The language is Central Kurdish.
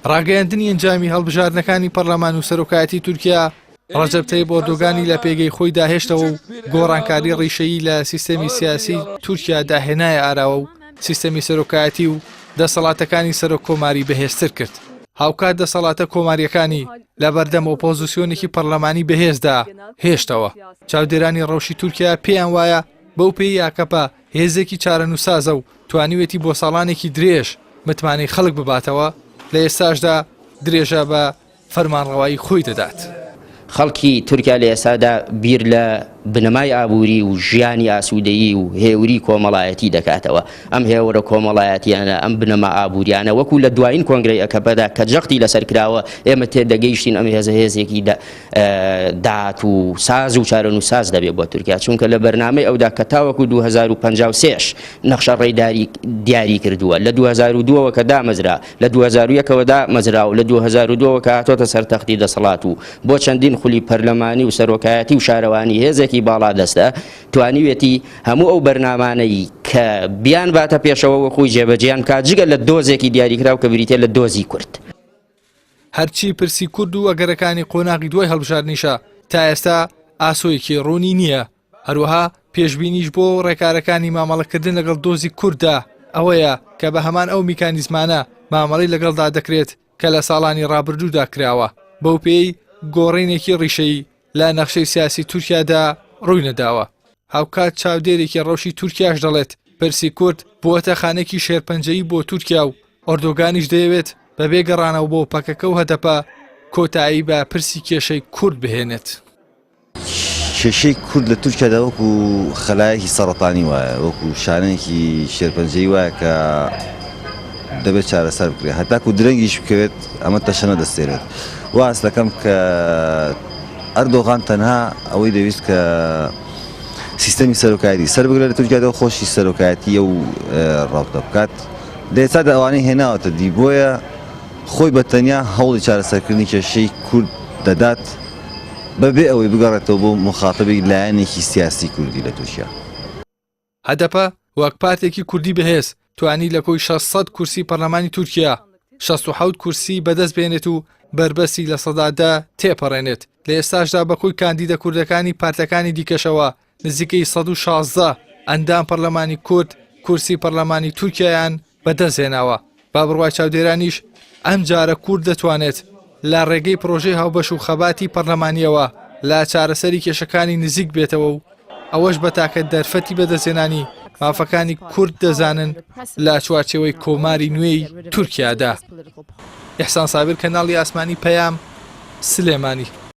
ڕاگەیاندنی ئەنجامی هەڵبژاردنەکانی پەرلەمان و سەرۆکایەتی تورکیا ڕەجەب تەیب ئۆردۆگانی لە پێگەی خۆی داهێشتەوە و گۆڕانکاری ڕیشەیی لە سیستەمی سیاسی تورکیا داهێنایە ئاراوە و سیستەمی سەرۆکایەتی و دەسەڵاتەکانی سەرۆک کۆماری بەهێزتر کرد. هاوکات دەسەڵاتە کۆماریەکانی لە بەردەم ئۆپۆزیسیۆنێکی پەرلەمانی بەهێزدا هێشتەوە. چاودێرانی ڕەوشی تورکیا پێیان وایە بەو پێی یاکەپە هێزێکی چارەنووسازە و توانیوێتی بۆ ساڵانێکی درێژ متمانەی خەڵک بباتەوە، لە ئێستاشدا درێژە بە فەرمانڕەوایی خۆی دەدات. خەڵکی تورکیا لە ئێستادا بیر لە بنەمای ئابووری و ژیانی ئاسوودەیی و هێوری کۆمەڵایەتی دەکاتەوە. ئەم هێورە کۆمەڵایەتیانە ئەم بنەما ئابووریانە وەکو لە دوایین کۆنگرەی ئەکەپەدا کە جەختی لەسەر کراوە ئێمە تێدەگەیشتین ئەم هێزە هێزێکی داهات و ساز و چارەنووساز دەبێت بۆ تورکیا، چونکە لە بەرنامەی ئەودا کە تاوەکو 2053 نەخشە ڕێداری دیاری کردووە، لە 2002ەوە کە دامەزرا، لە 2001ەوە دامەزرا و لە 2002ەوە کە هاتۆتە سەر تەختی دەسەڵات و بۆ چەندین خولی پەرلەمانی و سەرۆکایەتی و شارەوانی هێزێکی باڵا دەستە توانیوێتی هەموو ئەو بەرنامانەی کە بیان باتە پێشەوە وەخۆی جێبەجیان کات جگە لە دۆزێکی دیاریکراو کە بریتێ لە دۆزی کورد. هەرچی پرسی کورد و ئەگەرەکانی قۆناغی دوای هەڵبژاردنیشە تا ئێستا ئاسۆیەکی ڕوونی نییە. هەروەها پێشبینیش بۆ ڕێکارەکانی مامەڵەکردن لەگەڵ دۆزی کورددا ئەوەیە کە بە هەمان ئەو میکانیزمانە مامەڵەی لەگەڵدا دەکرێت کە لە ساڵانی ڕابردوودا کراوە. بەو پێی گۆڕینێکی ڕیشەیی لە نەخشەی سیاسی تورکیادا ڕووی نەداوە. هاوکات چاودێرێکی ڕەوشی تورکیاش دەڵێت پرسی کورد بووەتە خانێکی شێرپەنجەیی بۆ تورکیا و ئۆردۆگانیش دەیەوێت بەبێ گەڕانەوە بۆ پەکەکە و هەدەپە کۆتایی بە پرسی کێشەی کورد بهێنێت. کێشەی کورد لە تورکیادا وەکو خەلایەکی سەرەتانی وایە، وەکو شانێکی شێرپەنجەی وایە کە دەبێت چارەسەر بکرێت، هەتاکو درەنگیش بکەوێت ئەمە تەشە نەدەستێرێت. واز دەکەم کە ئەردۆغان تەنها ئەوەی دەویست کە سیستەمی سەرۆکایەتی سەر بگرێت لە تورکیادا خۆشی سەرۆکایەتیە و ڕاوتە بکات. دەیسادا ئەوانەی هێناوەتە دی بۆیە خۆی بە تەنیا هەوڵی چارەسەرکردنی کێشەی کورد دەدات بەبێ ئەوەی بگەڕێتەوە بۆ مخاتەبی لایەنێکی سیاسی کوردی لە تورکیا. هەدەپە وەک پارتێکی کوردی بەهێز توانی لە کۆی 600 کورسی پەرلەمانی تورکیا 67 کورسی بەدەست بێنێت و بربەسی لە سەدادا تێپەڕێنێت. لە ئێستاشدا بەکۆی کاندیدە کوردەکانی پارتەکانی دیکەشەوە نزیکەی 116 ئەندام پەرلەمانی کورد کورسی پەرلەمانی تورکیایان بەدەستهێناوە. با بڕوای چاودێرانیش ئەم جارە کورد دەتوانێت لە ڕێگەی پرۆژەی هەڵبەش و خەباتی پەرلەمانیەوە لە چارەسەری کێشەکانی نزیک بێتەوە و ئەوەش بە تاکە دەرفەتی بەدەستهێنانی مافەکانی کورد دەزانن لە چوارچێوەی کۆماری نوێی تورکیادا. ئیحسان سابر، کەناڵی ئاسمانی پەیام، سلێمانی.